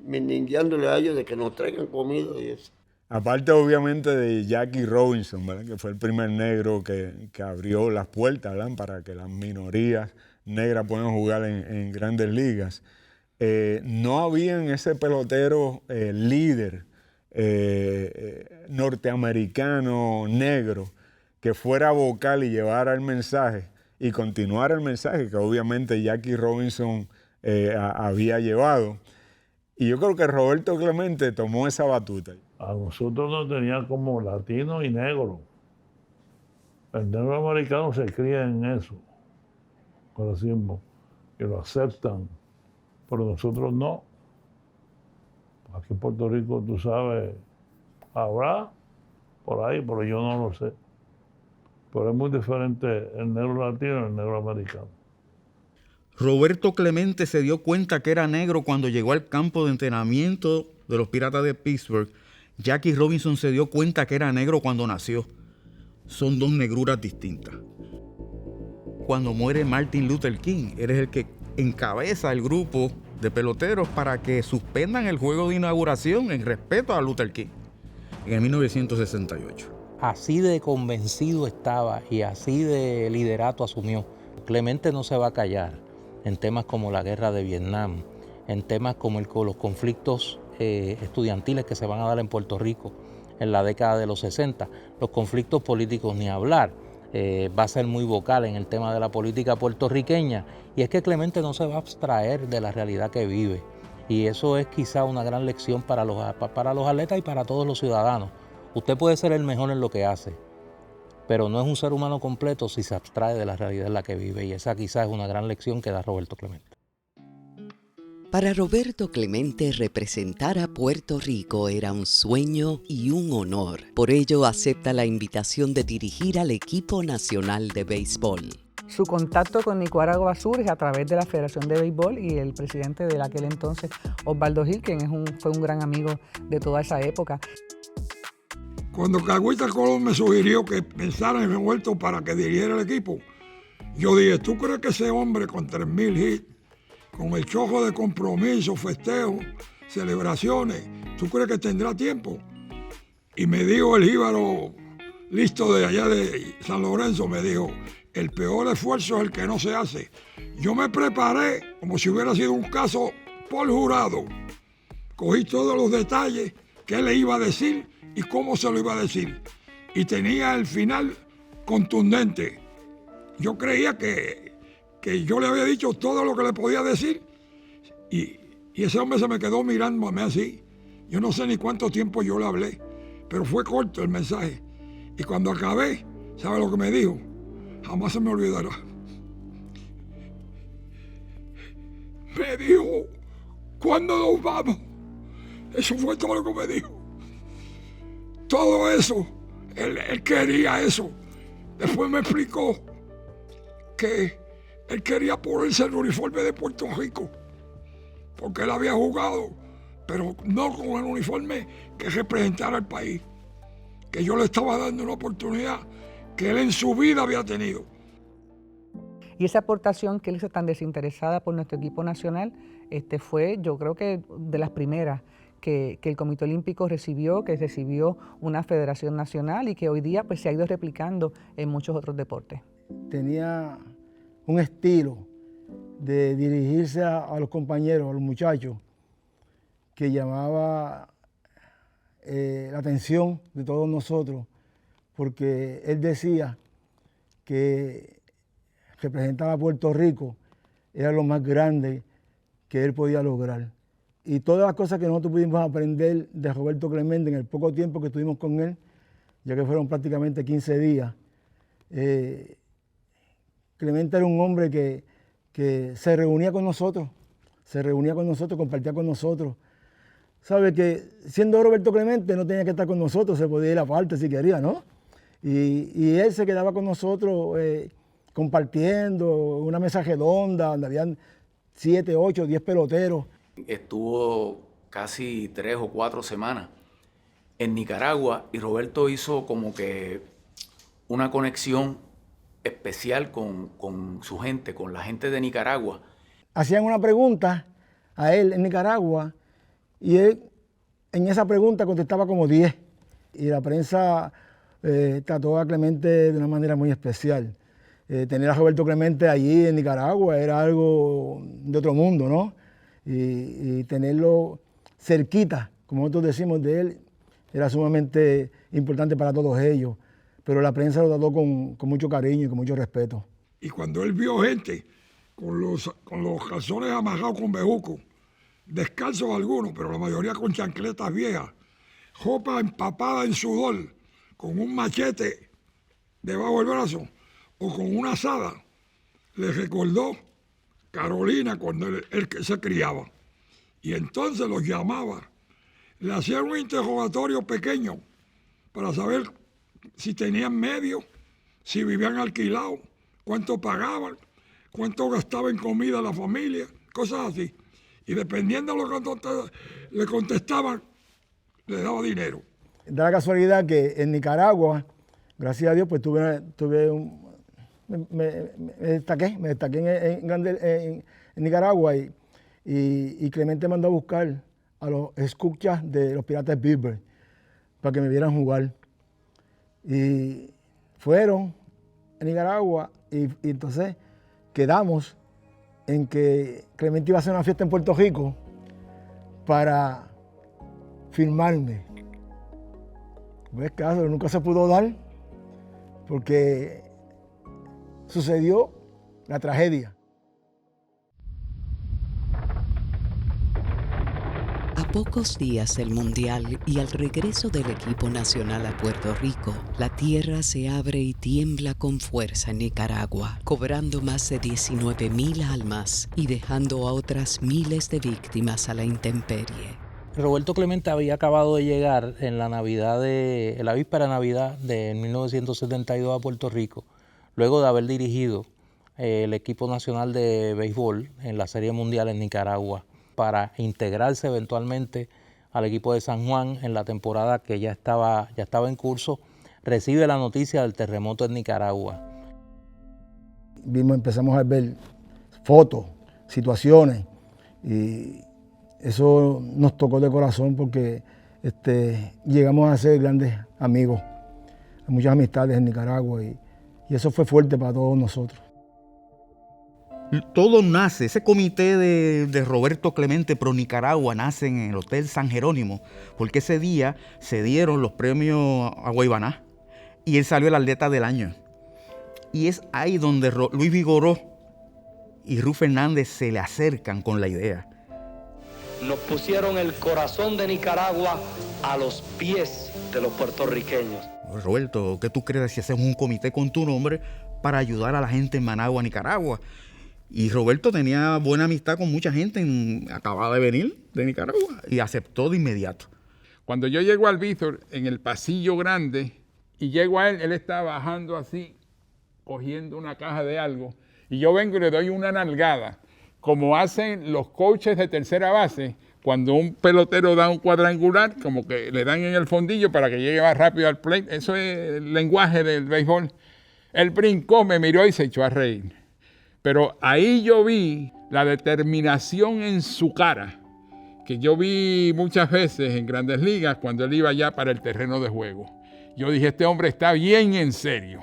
meningueándole a ellos de que nos traigan comida y eso. Aparte, obviamente, de Jackie Robinson, ¿verdad? Que fue el primer negro que abrió las puertas, ¿verdad? Para que las minorías negras puedan jugar en grandes ligas. No había en ese pelotero líder norteamericano negro que fuera vocal y llevara el mensaje y continuara el mensaje que obviamente Jackie Robinson había llevado. Y yo creo que Roberto Clemente tomó esa batuta. A nosotros nos tenían como latino y negro. El negro americano se cría en eso, racismo, y lo aceptan, pero nosotros no. Aquí en Puerto Rico, tú sabes, habrá por ahí, pero yo no lo sé. Pero es muy diferente el negro latino y el negro americano. Roberto Clemente se dio cuenta que era negro cuando llegó al campo de entrenamiento de los Piratas de Pittsburgh. Jackie Robinson se dio cuenta que era negro cuando nació. Son dos negruras distintas. Cuando muere Martin Luther King, él es el que encabeza el grupo de peloteros para que suspendan el juego de inauguración en respeto a Luther King en el 1968. Así de convencido estaba y así de liderato asumió. Clemente no se va a callar en temas como la guerra de Vietnam, en temas como los conflictos estudiantiles que se van a dar en Puerto Rico en la década de los 60, los conflictos políticos ni hablar. Va a ser muy vocal en el tema de la política puertorriqueña, y es que Clemente no se va a abstraer de la realidad que vive, y eso es quizá una gran lección para los atletas y para todos los ciudadanos. Usted puede ser el mejor en lo que hace, pero no es un ser humano completo si se abstrae de la realidad en la que vive, y esa quizás es una gran lección que da Roberto Clemente. Para Roberto Clemente, representar a Puerto Rico era un sueño y un honor. Por ello, acepta la invitación de dirigir al equipo nacional de béisbol. Su contacto con Nicaragua surge a través de la Federación de Béisbol y el presidente de aquel entonces, Osvaldo Gil, quien fue un gran amigo de toda esa época. Cuando Cagüita Colón me sugirió que pensara en Roberto para que dirigiera el equipo, yo dije, ¿tú crees que ese hombre con 3,000 hits, con el chojo de compromiso, festejos, celebraciones, ¿tú crees que tendrá tiempo? Y me dijo el jíbaro listo de allá de San Lorenzo, me dijo, el peor esfuerzo es el que no se hace. Yo me preparé como si hubiera sido un caso por jurado. Cogí todos los detalles, qué le iba a decir y cómo se lo iba a decir. Y tenía el final contundente. Yo creía que yo le había dicho todo lo que le podía decir y ese hombre se me quedó mirándome así. Yo no sé ni cuánto tiempo yo le hablé, pero fue corto el mensaje. Y cuando acabé, ¿sabe lo que me dijo? Jamás se me olvidará. Me dijo, ¿cuándo nos vamos? Eso fue todo lo que me dijo. todo eso, él quería eso. Después me explicó que él quería ponerse el uniforme de Puerto Rico, porque él había jugado, pero no con el uniforme que representara al país, que yo le estaba dando una oportunidad que él en su vida había tenido. Y esa aportación que él hizo tan desinteresada por nuestro equipo nacional fue, yo creo que de las primeras que el Comité Olímpico recibió, que recibió una federación nacional y que hoy día pues, se ha ido replicando en muchos otros deportes. Tenía un estilo de dirigirse a los compañeros, a los muchachos, que llamaba la atención de todos nosotros, porque él decía que representaba a Puerto Rico, era lo más grande que él podía lograr. Y todas las cosas que nosotros pudimos aprender de Roberto Clemente en el poco tiempo que estuvimos con él, ya que fueron prácticamente 15 días, Clemente era un hombre que se reunía con nosotros, compartía con nosotros. Sabe que siendo Roberto Clemente no tenía que estar con nosotros, se podía ir aparte si quería, ¿no? Y él se quedaba con nosotros compartiendo una mesa redonda donde habían 7, 8, 10 peloteros. Estuvo casi 3 o 4 semanas en Nicaragua y Roberto hizo como que una conexión especial con su gente, con la gente de Nicaragua. Hacían una pregunta a él en Nicaragua y él en esa pregunta contestaba como 10. Y la prensa trató a Clemente de una manera muy especial. Tener a Roberto Clemente allí en Nicaragua era algo de otro mundo, ¿no? Y tenerlo cerquita, como nosotros decimos de él, era sumamente importante para todos ellos. Pero la prensa lo trató con mucho cariño y con mucho respeto. Y cuando él vio gente con los calzones amarrados con bejuco, descalzos algunos, pero la mayoría con chancletas viejas, ropa empapada en sudor, con un machete debajo del brazo o con una azada, le recordó Carolina cuando él se criaba. Y entonces los llamaba, le hacían un interrogatorio pequeño para saber si tenían medios, si vivían alquilados, cuánto pagaban, cuánto gastaba en comida la familia, cosas así. Y dependiendo de lo que le contestaban, le daba dinero. Da la casualidad que en Nicaragua, gracias a Dios, pues me destaqué en Nicaragua y Clemente mandó a buscar a los escuchas de los Piratas de Pittsburgh para que me vieran jugar. Y fueron a Nicaragua y entonces quedamos en que Clemente iba a hacer una fiesta en Puerto Rico para filmarme. Pues caso, nunca se pudo dar porque sucedió la tragedia. A pocos días del Mundial y al regreso del equipo nacional a Puerto Rico, la tierra se abre y tiembla con fuerza en Nicaragua, cobrando más de 19,000 almas y dejando a otras miles de víctimas a la intemperie. Roberto Clemente había acabado de llegar en la víspera de Navidad de 1972 a Puerto Rico, luego de haber dirigido el equipo nacional de béisbol en la Serie Mundial en Nicaragua, para integrarse eventualmente al equipo de San Juan en la temporada que ya estaba en curso. Recibe la noticia del terremoto en Nicaragua. Empezamos a ver fotos, situaciones, y eso nos tocó de corazón porque llegamos a ser grandes amigos, muchas amistades en Nicaragua, y eso fue fuerte para todos nosotros. Todo nace, ese comité de Roberto Clemente pro Nicaragua nace en el Hotel San Jerónimo, porque ese día se dieron los premios a Guaybaná y él salió el atleta del año. Y es ahí donde Luis Vigoró y Ruth Fernández se le acercan con la idea. Nos pusieron el corazón de Nicaragua a los pies de los puertorriqueños. Roberto, ¿qué tú crees si hacemos un comité con tu nombre para ayudar a la gente en Managua, Nicaragua? Y Roberto tenía buena amistad con mucha gente, acababa de venir de Nicaragua y aceptó de inmediato. Cuando yo llego al Víctor, en el pasillo grande, y llego a él estaba bajando así, cogiendo una caja de algo, y yo vengo y le doy una nalgada, como hacen los coaches de tercera base, cuando un pelotero da un cuadrangular, como que le dan en el fondillo para que llegue más rápido al plate. Eso es el lenguaje del béisbol. Él brincó, me miró y se echó a reír. Pero ahí yo vi la determinación en su cara, que yo vi muchas veces en Grandes Ligas cuando él iba ya para el terreno de juego. Yo dije, este hombre está bien en serio.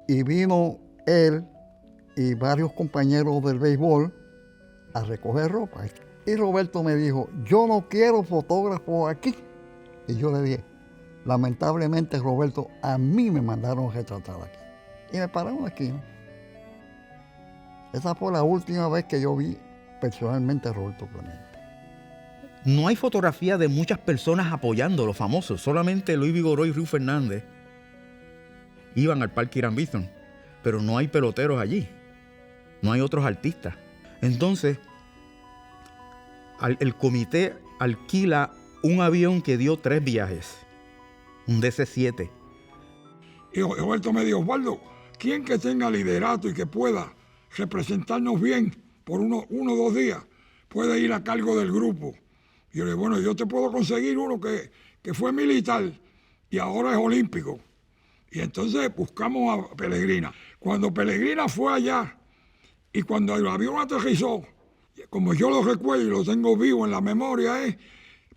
Y vino él y varios compañeros del béisbol a recoger ropa. Y Roberto me dijo, yo no quiero fotógrafos aquí. Y yo le dije, lamentablemente, Roberto, a mí me mandaron retratar aquí. Y me pararon aquí, ¿no? Esa fue la última vez que yo vi personalmente a Roberto Clemente. No hay fotografía de muchas personas apoyando a los famosos. Solamente Luis Vigoró y Río Fernández iban al Parque Irán Bithorn, pero no hay peloteros allí. No hay otros artistas. Entonces, el comité alquila un avión que dio 3 viajes, un DC-7. Y Roberto me dijo, Osvaldo, ¿quién que tenga liderato y que pueda representarnos bien por uno o 2 días puede ir a cargo del grupo? Y yo le dije, bueno, yo te puedo conseguir uno que fue militar y ahora es olímpico. Y entonces buscamos a Pellegrina. Cuando Pellegrina fue allá y cuando el avión aterrizó, como yo lo recuerdo y lo tengo vivo en la memoria, es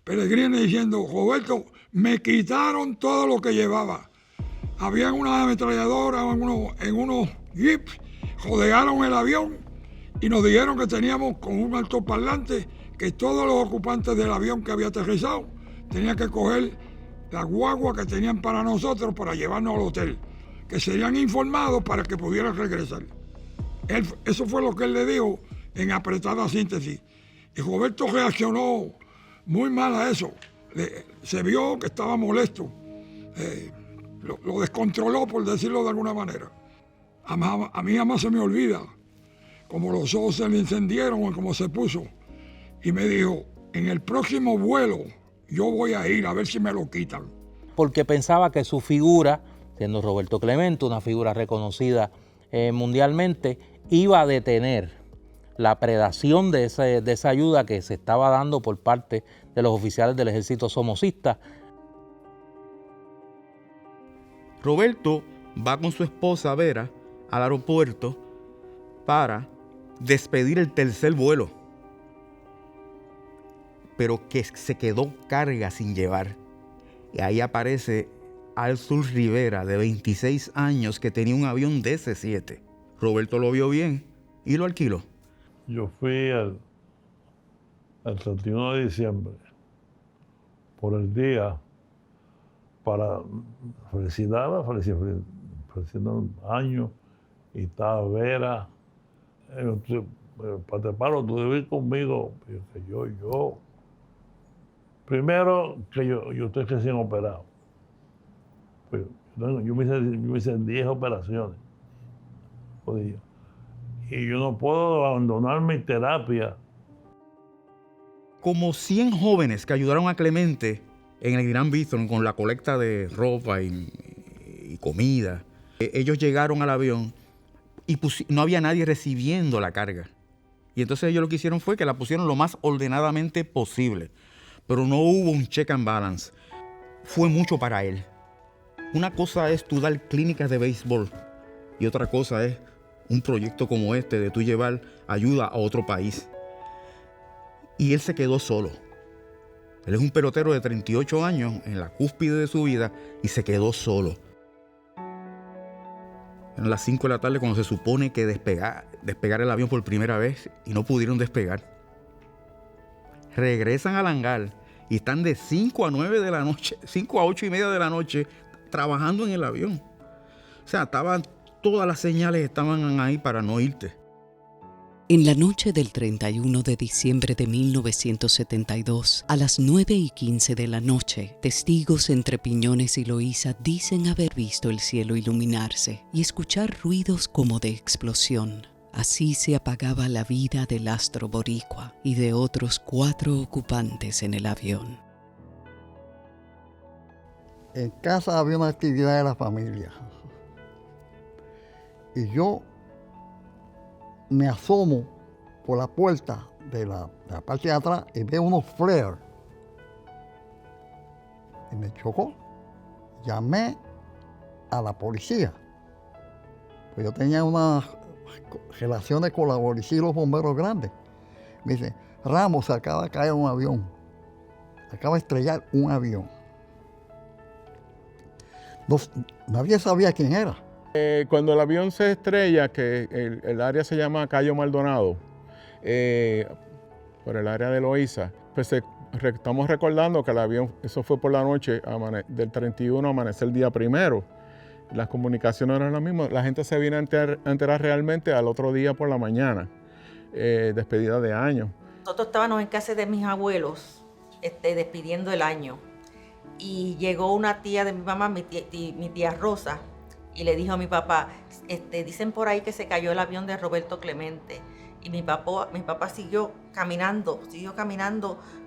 Pellegrina diciendo, Roberto, me quitaron todo lo que llevaba. Habían unas ametralladoras en unos jeeps, rodearon el avión y nos dijeron que teníamos con un altoparlante que todos los ocupantes del avión que había aterrizado tenían que coger la guagua que tenían para nosotros para llevarnos al hotel, que serían informados para que pudieran regresar. Eso fue lo que él le dijo en apretada síntesis. Y Roberto reaccionó muy mal a eso. Se vio que estaba molesto. Lo descontroló, por decirlo de alguna manera. A mí jamás se me olvida como los ojos se le encendieron o como se puso. Y me dijo, en el próximo vuelo yo voy a ir a ver si me lo quitan. Porque pensaba que su figura, siendo Roberto Clemente, una figura reconocida mundialmente, iba a detener la predación de esa ayuda que se estaba dando por parte de los oficiales del ejército somocista. Roberto va con su esposa Vera al aeropuerto para despedir el tercer vuelo, pero que se quedó carga sin llevar. Y ahí aparece Arthur Rivera, de 26 años, que tenía un avión DC-7. Roberto lo vio bien y lo alquiló. Yo fui al 31 de diciembre, por el día, para felicitar un año, y estaba Vera. Patepalo, tú debes ir conmigo. Yo. Primero, que yo estoy recién operado. Pues, yo me hice 10 operaciones. Y yo no puedo abandonar mi terapia. Como 100 jóvenes que ayudaron a Clemente en el Irán Bithorn con la colecta de ropa y comida, ellos llegaron al avión y no había nadie recibiendo la carga. Y entonces ellos lo que hicieron fue que la pusieron lo más ordenadamente posible. Pero no hubo un check and balance. Fue mucho para él. Una cosa es tú dar clínicas de béisbol y otra cosa es un proyecto como este de tú llevar ayuda a otro país. Y él se quedó solo. Él es un pelotero de 38 años en la cúspide de su vida y se quedó solo. Eran las 5 de la tarde cuando se supone que despegar el avión por primera vez y no pudieron despegar. Regresan al hangar y están de 5 a 9 de la noche, 5 a 8 y media de la noche trabajando en el avión. O sea, todas las señales estaban ahí para no irte. En la noche del 31 de diciembre de 1972, a las 9:15 de la noche, testigos entre Piñones y Loíza dicen haber visto el cielo iluminarse y escuchar ruidos como de explosión. Así se apagaba la vida del astro boricua y de otros 4 ocupantes en el avión. En casa había una actividad de la familia. Y yo me asomo por la puerta de la parte de atrás y veo unos flares. Y me chocó. Llamé a la policía. Pues yo tenía unas relaciones con la policía y los bomberos grandes. Me dice, Ramos, se acaba de caer un avión. Acaba de estrellar un avión. Nadie sabía quién era. Cuando el avión se estrella, que el área se llama Cayo Maldonado, por el área de Loíza, pues estamos recordando que el avión, eso fue por la noche del 31 a amanecer el día primero. Las comunicaciones eran las mismas. La gente se vino a enterar realmente al otro día por la mañana, despedida de año. Nosotros estábamos en casa de mis abuelos, despidiendo el año. Y llegó una tía de mi mamá, mi tía Rosa, y le dijo a mi papá, dicen por ahí que se cayó el avión de Roberto Clemente. Y mi papá siguió caminando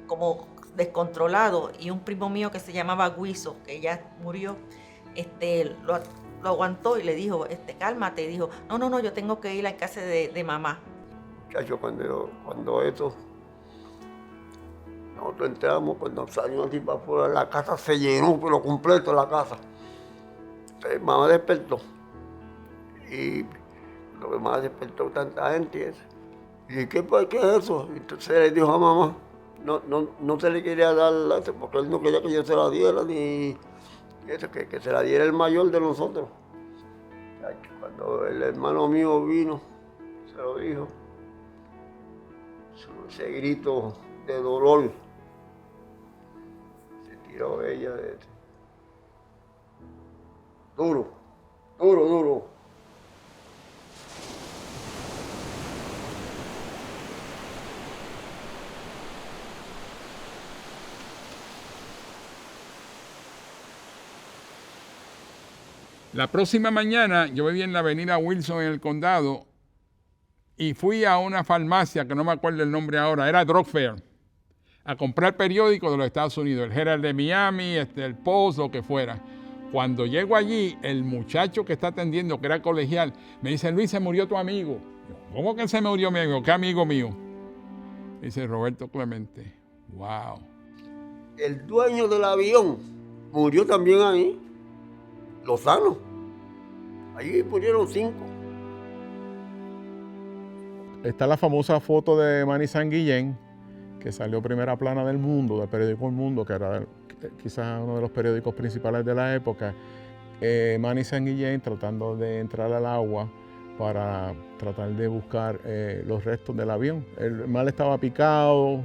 como descontrolado. Y un primo mío que se llamaba Guiso, que ya murió, lo aguantó y le dijo, cálmate. Y dijo, no, yo tengo que ir a casa de mamá. Muchachos, cuando esto, nosotros entramos, cuando salimos así para afuera, la casa se llenó, pero completo la casa. Entonces, mamá despertó. Y lo que más despertó tanta gente. ¿Y qué es eso? Entonces le dijo a mamá, no se le quería dar, porque él no quería que yo se la diera, ni eso, que se la diera el mayor de nosotros. Cuando el hermano mío vino, se lo dijo, ese grito de dolor, se tiró ella duro. La próxima mañana yo vivía en la avenida Wilson en el condado y fui a una farmacia que no me acuerdo el nombre ahora, era Drug Fair, a comprar periódicos de los Estados Unidos, el Herald de Miami, el Post, lo que fuera. Cuando llego allí, el muchacho que está atendiendo, que era colegial, me dice, Luis, se murió tu amigo. Yo, ¿cómo que se murió mi amigo? ¿Qué amigo mío? Dice Roberto Clemente. Wow. El dueño del avión murió también ahí. Lozano. Allí murieron 5. Está la famosa foto de Manny Sanguillén, que salió primera plana del Mundo, del periódico El Mundo, que era quizás uno de los periódicos principales de la época. Manny Sanguillén tratando de entrar al agua para tratar de buscar los restos del avión. El mar estaba picado.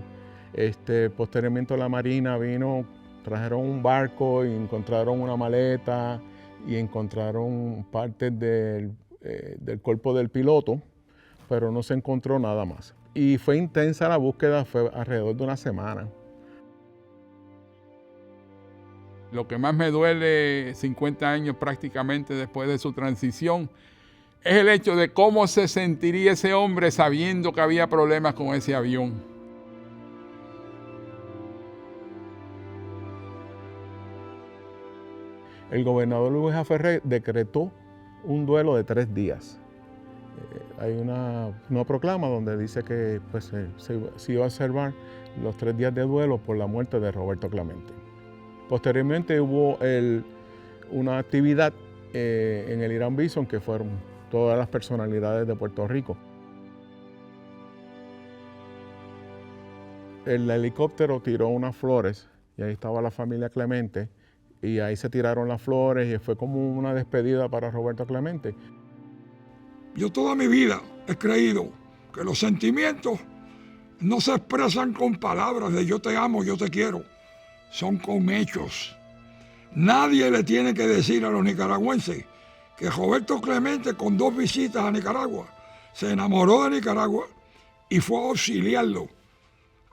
Posteriormente la Marina vino, trajeron un barco y encontraron una maleta y encontraron partes del cuerpo del piloto, pero no se encontró nada más. Y fue intensa la búsqueda, fue alrededor de una semana. Lo que más me duele 50 años prácticamente después de su transición es el hecho de cómo se sentiría ese hombre sabiendo que había problemas con ese avión. El gobernador Luis Aferré decretó un duelo de 3 días. Hay una proclama donde dice que pues, se iba a observar los 3 días de duelo por la muerte de Roberto Clemente. Posteriormente hubo una actividad en el Irán Bison, que fueron todas las personalidades de Puerto Rico. El helicóptero tiró unas flores y ahí estaba la familia Clemente. Y ahí se tiraron las flores y fue como una despedida para Roberto Clemente. Yo toda mi vida he creído que los sentimientos no se expresan con palabras de yo te amo, yo te quiero. Son con hechos. Nadie le tiene que decir a los nicaragüenses que Roberto Clemente, con 2 visitas a Nicaragua, se enamoró de Nicaragua y fue a auxiliarlo,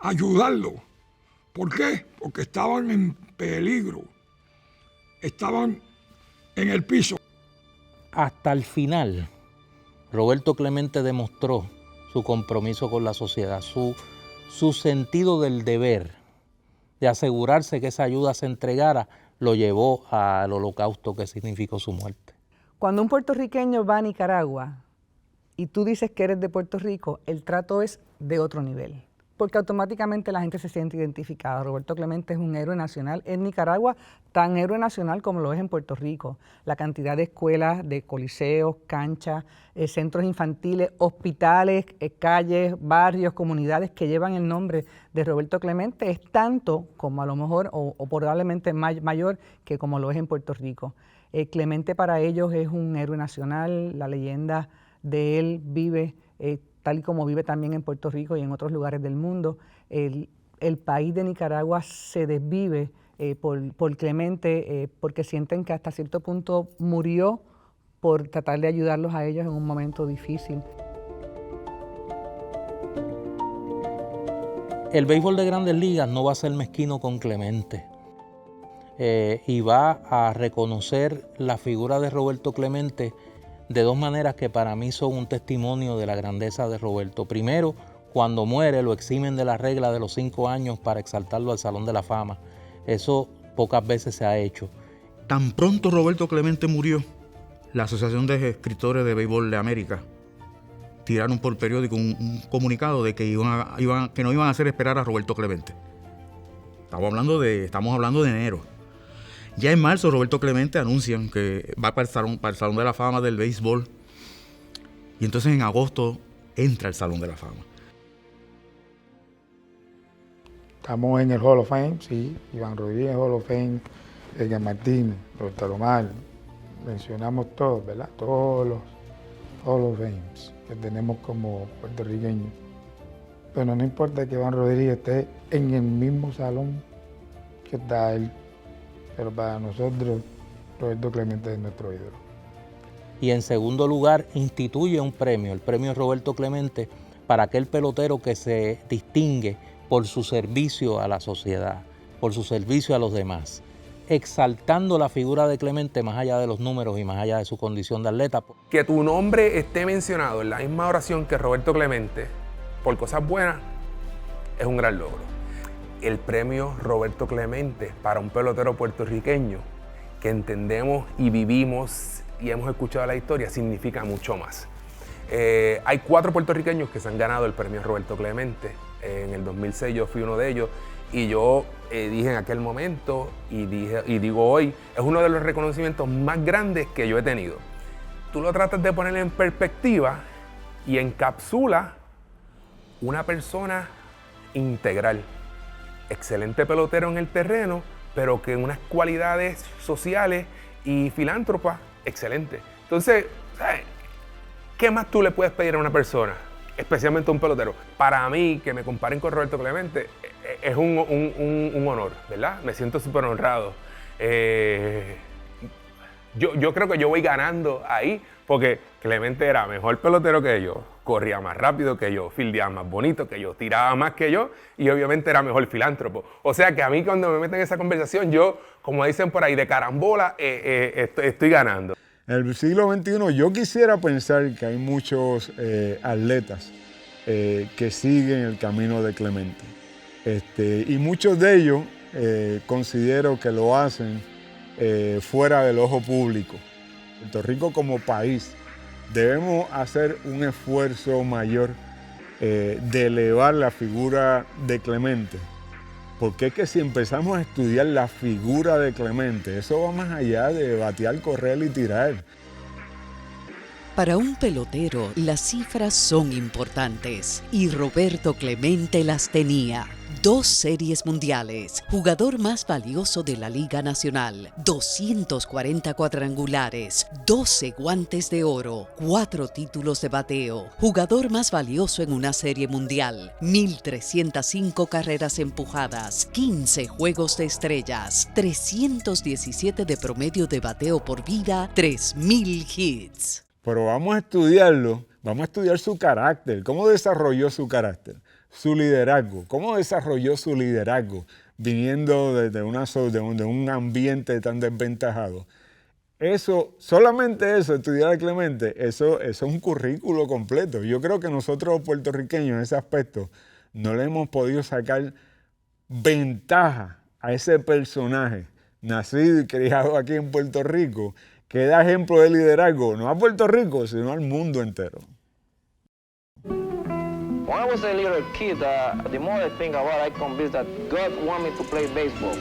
a ayudarlo. ¿Por qué? Porque estaban en peligro, estaban en el piso. Hasta el final, Roberto Clemente demostró su compromiso con la sociedad, su sentido del deber, de asegurarse que esa ayuda se entregara, lo llevó al holocausto que significó su muerte. Cuando un puertorriqueño va a Nicaragua y tú dices que eres de Puerto Rico, el trato es de otro nivel, porque automáticamente la gente se siente identificada. Roberto Clemente es un héroe nacional en Nicaragua, tan héroe nacional como lo es en Puerto Rico. La cantidad de escuelas, de coliseos, canchas, centros infantiles, hospitales, calles, barrios, comunidades que llevan el nombre de Roberto Clemente es tanto como a lo mejor, o probablemente mayor que como lo es en Puerto Rico. Clemente para ellos es un héroe nacional, la leyenda de él vive tal y como vive también en Puerto Rico y en otros lugares del mundo. El país de Nicaragua se desvive por Clemente porque sienten que hasta cierto punto murió por tratar de ayudarlos a ellos en un momento difícil. El béisbol de Grandes Ligas no va a ser mezquino con Clemente y va a reconocer la figura de Roberto Clemente de dos maneras que para mí son un testimonio de la grandeza de Roberto. Primero, cuando muere lo eximen de la regla de los 5 años para exaltarlo al Salón de la Fama. Eso pocas veces se ha hecho. Tan pronto Roberto Clemente murió, la Asociación de Escritores de Béisbol de América tiraron por periódico un comunicado de que que no iban a hacer esperar a Roberto Clemente. Estamos hablando de enero. Ya en marzo Roberto Clemente anuncian que va para el Salón de la Fama del béisbol y entonces en agosto entra al Salón de la Fama. Estamos en el Hall of Fame, sí, Iván Rodríguez Hall of Fame, Edgar Martínez, Roberto Alomar, mencionamos todos, ¿verdad? Todos los Hall of Fames que tenemos como puertorriqueños. Pero no importa que Iván Rodríguez esté en el mismo salón que está él. Pero para nosotros, Roberto Clemente es nuestro ídolo. Y en segundo lugar, instituye un premio, el premio Roberto Clemente, para aquel pelotero que se distingue por su servicio a la sociedad, por su servicio a los demás, exaltando la figura de Clemente más allá de los números y más allá de su condición de atleta. Que tu nombre esté mencionado en la misma oración que Roberto Clemente, por cosas buenas, es un gran logro. El premio Roberto Clemente para un pelotero puertorriqueño que entendemos y vivimos y hemos escuchado la historia significa mucho más. Hay 4 puertorriqueños que se han ganado el premio Roberto Clemente. En el 2006 yo fui uno de ellos y yo dije en aquel momento y digo hoy, es uno de los reconocimientos más grandes que yo he tenido. Tú lo tratas de poner en perspectiva y encapsula una persona integral. Excelente pelotero en el terreno, pero que unas cualidades sociales y filántropas excelentes. Entonces, ¿sabes? ¿Qué más tú le puedes pedir a una persona, especialmente a un pelotero? Para mí, que me comparen con Roberto Clemente, es un honor, ¿verdad? Me siento súper honrado. Yo creo que yo voy ganando ahí, porque Clemente era mejor pelotero que yo, corría más rápido que yo, fildeaba más bonito que yo, tiraba más que yo y obviamente era mejor filántropo. O sea que a mí cuando me meten en esa conversación, yo, como dicen por ahí, de carambola, estoy ganando. En el siglo XXI yo quisiera pensar que hay muchos atletas que siguen el camino de Clemente. Y muchos de ellos considero que lo hacen fuera del ojo público. Puerto Rico como país debemos hacer un esfuerzo mayor de elevar la figura de Clemente. Porque es que si empezamos a estudiar la figura de Clemente, eso va más allá de batear, correr y tirar. Para un pelotero, las cifras son importantes y Roberto Clemente las tenía. 2 series mundiales, jugador más valioso de la Liga Nacional, 240 cuadrangulares, 12 guantes de oro, 4 títulos de bateo, jugador más valioso en una serie mundial, 1,305 carreras empujadas, 15 juegos de estrellas, 317 de promedio de bateo por vida, 3,000 hits. Pero vamos a estudiarlo Vamos a estudiar su carácter, cómo desarrolló su carácter, su liderazgo, cómo desarrolló su liderazgo viniendo de un ambiente tan desventajado. Eso, solamente eso, estudiar a Clemente, eso es un currículo completo. Yo creo que nosotros los puertorriqueños en ese aspecto no le hemos podido sacar ventaja a ese personaje nacido y criado aquí en Puerto Rico, que da ejemplo de liderazgo, no a Puerto Rico, sino al mundo entero. When I was a little kid, the more I think about it, I'm convinced that God wanted me to play baseball.